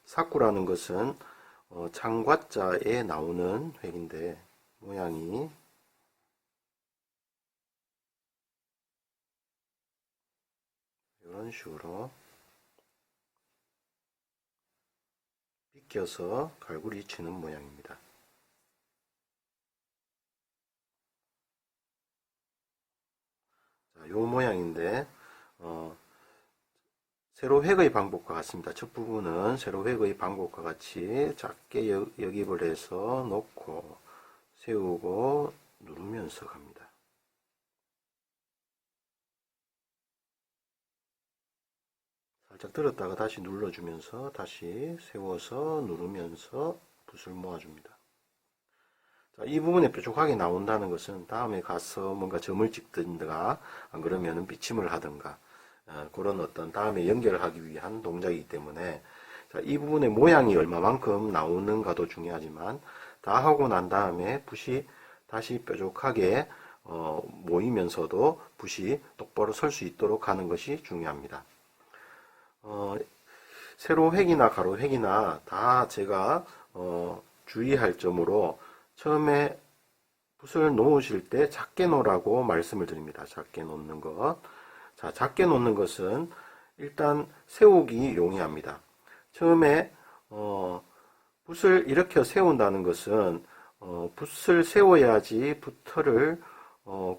사쿠라는 것은 창과자에 나오는 획인데 모양이 이런 식으로 비껴서 갈고리 치는 모양입니다. 자, 요 모양인데 세로획의 방법과 같습니다. 첫 부분은 세로획의 방법과 같이 작게 역입을 해서 놓고 세우고 누르면서 갑니다. 살짝 들었다가 다시 눌러주면서 다시 세워서 누르면서 붓을 모아줍니다. 자, 이 부분에 뾰족하게 나온다는 것은 다음에 가서 뭔가 점을 찍든가 안 그러면 비침을 하든가 그런 어떤 다음에 연결하기 위한 동작이기 때문에 자, 이 부분의 모양이 얼마만큼 나오는가도 중요하지만 다 하고 난 다음에 붓이 다시 뾰족하게 모이면서도 붓이 똑바로 설 수 있도록 하는 것이 중요합니다. 세로획이나 가로획이나 다 제가 주의할 점으로 처음에 붓을 놓으실 때 작게 놓으라고 말씀을 드립니다. 작게 놓는 것. 자, 작게 놓는 것은 일단 세우기 용이합니다. 처음에 붓을 이렇게 세운다는 것은 붓을 세워야지 붓털을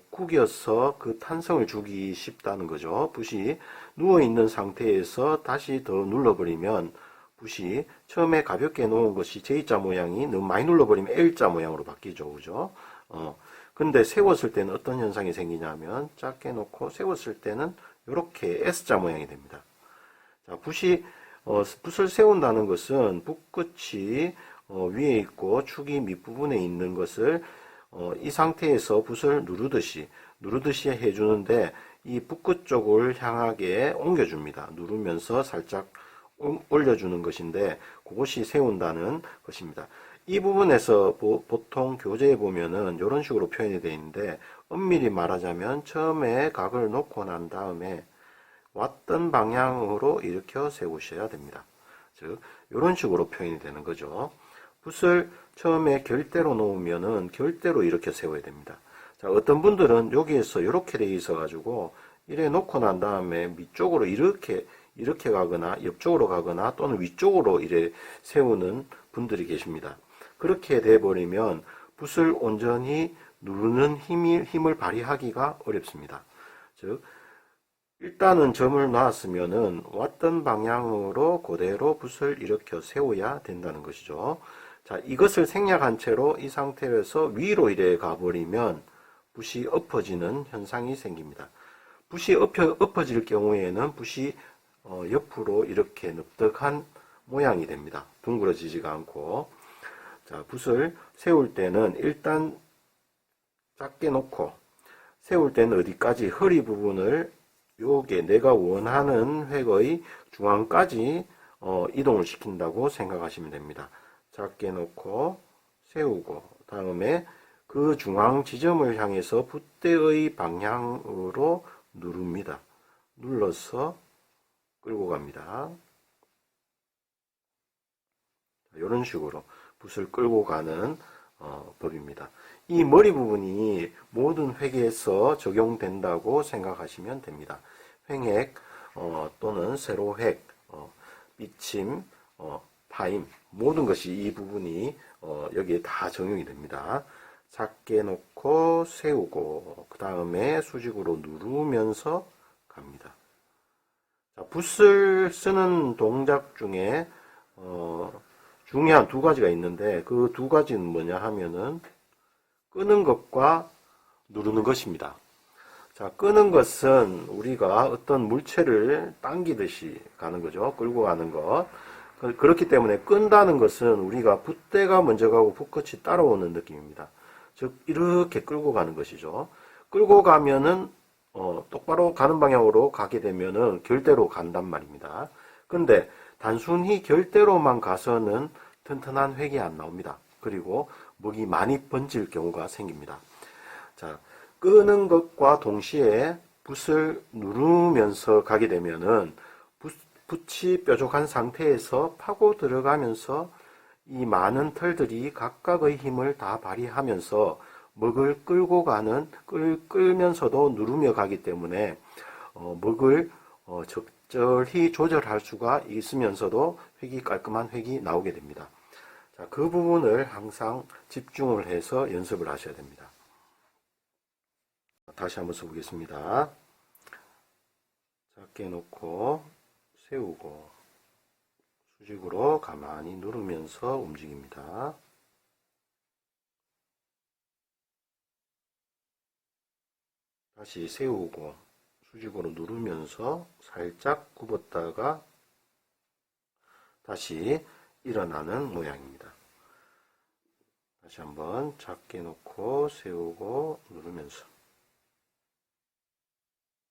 구겨서 그 탄성을 주기 쉽다는 거죠. 붓이 누워있는 상태에서 다시 더 눌러버리면 붓이 처음에 가볍게 놓은 것이 J자 모양이 너무 많이 눌러버리면 L자 모양으로 바뀌죠. 그죠? 근데 세웠을 때는 어떤 현상이 생기냐면 작게 놓고 세웠을 때는 이렇게 S자 모양이 됩니다. 자, 붓을 세운다는 것은 붓끝이 위에 있고 축이 밑부분에 있는 것을 이 상태에서 붓을 누르듯이 해주는데 이 붓끝 쪽을 향하게 옮겨줍니다. 누르면서 살짝 올려주는 것인데 그것이 세운다는 것입니다. 이 부분에서 보통 교재에 보면은 이런 식으로 표현이 되어 있는데 엄밀히 말하자면 처음에 각을 놓고 난 다음에 왔던 방향으로 일으켜 세우셔야 됩니다. 즉 이런 식으로 표현이 되는 거죠. 붓을 처음에 결대로 놓으면은 결대로 이렇게 세워야 됩니다. 자, 어떤 분들은 여기에서 이렇게 돼 있어 가지고 이래 놓고 난 다음에 밑쪽으로 이렇게 가거나 옆쪽으로 가거나 또는 위쪽으로 이래 세우는 분들이 계십니다. 그렇게 돼 버리면 붓을 온전히 누르는 힘을 발휘하기가 어렵습니다. 즉 일단은 점을 놨으면은 왔던 방향으로 그대로 붓을 일으켜 세워야 된다는 것이죠. 자, 이것을 생략한 채로 이 상태에서 위로 이래 가버리면 붓이 엎어지는 현상이 생깁니다. 붓이 엎어질 경우에는 붓이 옆으로 이렇게 넓적한 모양이 됩니다. 둥그러지지가 않고. 자, 붓을 세울 때는 일단 작게 놓고 세울 때는 어디까지 허리 부분을 요게 내가 원하는 획의 중앙까지 이동을 시킨다고 생각하시면 됩니다. 작게 놓고 세우고 다음에 그 중앙 지점을 향해서 붓대의 방향으로 누릅니다. 눌러서 끌고 갑니다. 이런 식으로 붓을 끌고 가는 법입니다. 이 머리 부분이 모든 획에서 적용된다고 생각하시면 됩니다. 횡획 또는 세로획, 비침, 파임 모든 것이 이 부분이 여기에 다 적용이 됩니다. 작게 놓고 세우고 그 다음에 수직으로 누르면서 갑니다. 자, 붓을 쓰는 동작 중에 중요한 두 가지가 있는데 그 두 가지는 뭐냐 하면은 끄는 것과 누르는 것입니다. 자, 끄는 것은 우리가 어떤 물체를 당기듯이 가는 거죠. 끌고 가는 것. 그렇기 때문에 끈다는 것은 우리가 붓대가 먼저 가고 붓끝이 따라오는 느낌입니다. 즉 이렇게 끌고 가는 것이죠. 끌고 가면은 똑바로 가는 방향으로 가게 되면은 결대로 간단 말입니다. 근데 단순히 결대로만 가서는 튼튼한 획이 안 나옵니다. 그리고 목이 많이 번질 경우가 생깁니다. 자, 끄는 것과 동시에 붓을 누르면서 가게 되면은 붓이 뾰족한 상태에서 파고 들어가면서 이 많은 털들이 각각의 힘을 다 발휘하면서 먹을 끌고 가는, 끌면서도 누르며 가기 때문에 먹을 적절히 조절할 수가 있으면서도 깔끔한 획이 나오게 됩니다. 자, 그 부분을 항상 집중을 해서 연습을 하셔야 됩니다. 다시 한번 써보겠습니다. 작게 놓고 세우고 수직으로 가만히 누르면서 움직입니다. 다시 세우고 수직으로 누르면서 살짝 굽었다가 다시 일어나는 모양입니다. 다시 한번 작게 놓고 세우고 누르면서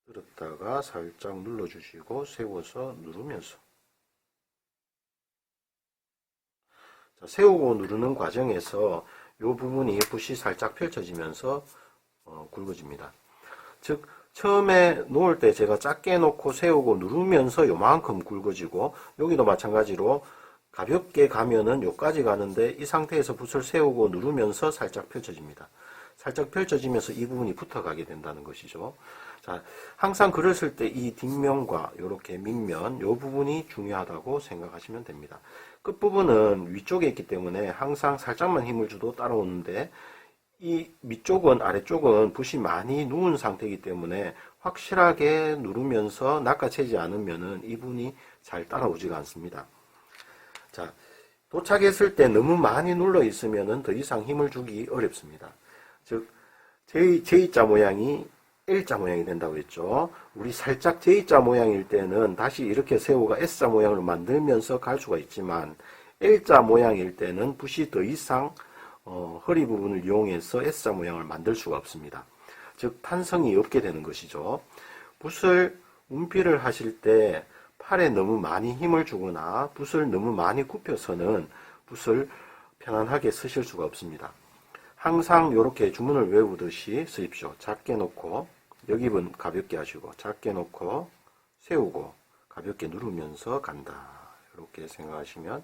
들었다가 살짝 눌러주시고 세워서 누르면서 자, 세우고 누르는 과정에서 이 부분이 붓이 살짝 펼쳐지면서 굵어집니다. 즉 처음에 놓을 때 제가 작게 놓고 세우고 누르면서 요만큼 굵어지고 여기도 마찬가지로 가볍게 가면은 요까지 가는데 이 상태에서 붓을 세우고 누르면서 살짝 펼쳐집니다. 살짝 펼쳐지면서 이 부분이 붙어가게 된다는 것이죠. 자, 항상 글을 쓸 때 이 뒷면과 이렇게 밑면 요 부분이 중요하다고 생각하시면 됩니다. 끝부분은 위쪽에 있기 때문에 항상 살짝만 힘을 줘도 따라오는데 이 밑쪽은 아래쪽은 붓이 많이 누운 상태이기 때문에 확실하게 누르면서 낚아채지 않으면은 이 부분이 잘 따라오지가 않습니다. 자, 도착했을 때 너무 많이 눌러 있으면은 더 이상 힘을 주기 어렵습니다. 즉 J자 모양이 L자 모양이 된다고 했죠. 우리 살짝 J자 모양일 때는 다시 이렇게 세우가 S자 모양으로 만들면서 갈 수가 있지만 L자 모양일 때는 붓이 더 이상 허리 부분을 이용해서 S자 모양을 만들 수가 없습니다. 즉 탄성이 없게 되는 것이죠. 붓을 운필을 하실 때 팔에 너무 많이 힘을 주거나 붓을 너무 많이 굽혀서는 붓을 편안하게 쓰실 수가 없습니다. 항상 이렇게 주문을 외우듯이 쓰십시오. 작게 놓고 여기는 가볍게 하시고 작게 놓고 세우고 가볍게 누르면서 간다. 이렇게 생각하시면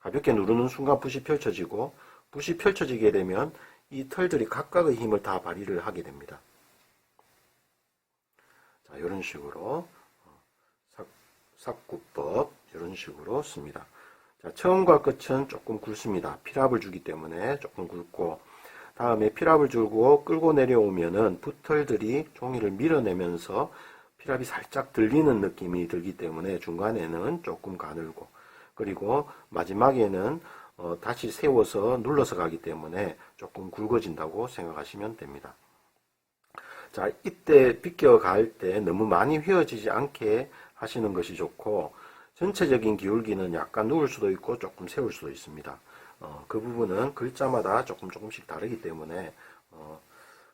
가볍게 누르는 순간 붓이 펼쳐지고 붓이 펼쳐지게 되면 이 털들이 각각의 힘을 다 발휘를 하게 됩니다. 자, 이런 식으로 삭구법 이런 식으로 씁니다. 자, 처음과 끝은 조금 굵습니다. 필압을 주기 때문에 조금 굵고 다음에 필압을 주고 끌고 내려오면은 붓털들이 종이를 밀어내면서 필압이 살짝 들리는 느낌이 들기 때문에 중간에는 조금 가늘고 그리고 마지막에는 다시 세워서 눌러서 가기 때문에 조금 굵어진다고 생각하시면 됩니다. 자, 이때 비껴갈 때 너무 많이 휘어지지 않게 하시는 것이 좋고 전체적인 기울기는 약간 누울 수도 있고 조금 세울 수도 있습니다. 그 부분은 글자마다 조금씩 다르기 때문에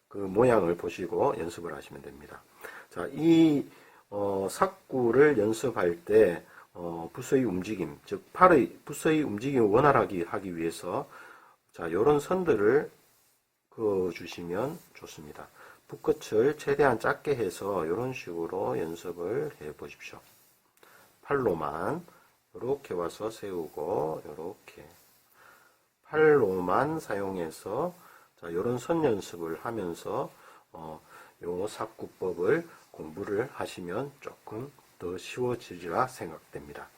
그 모양을 보시고 연습을 하시면 됩니다. 자, 이 삭구를 연습할 때 붓의 움직임, 즉 붓의 움직임을 원활하게 하기 위해서 자, 이런 선들을 그어주시면 좋습니다. 붓끝을 최대한 작게 해서 이런 식으로 연습을 해 보십시오. 팔로만 이렇게 와서 세우고 이렇게 팔로만 사용해서 자, 이런 선 연습을 하면서 요 삭구법을 공부를 하시면 조금 더 쉬워지리라 생각됩니다.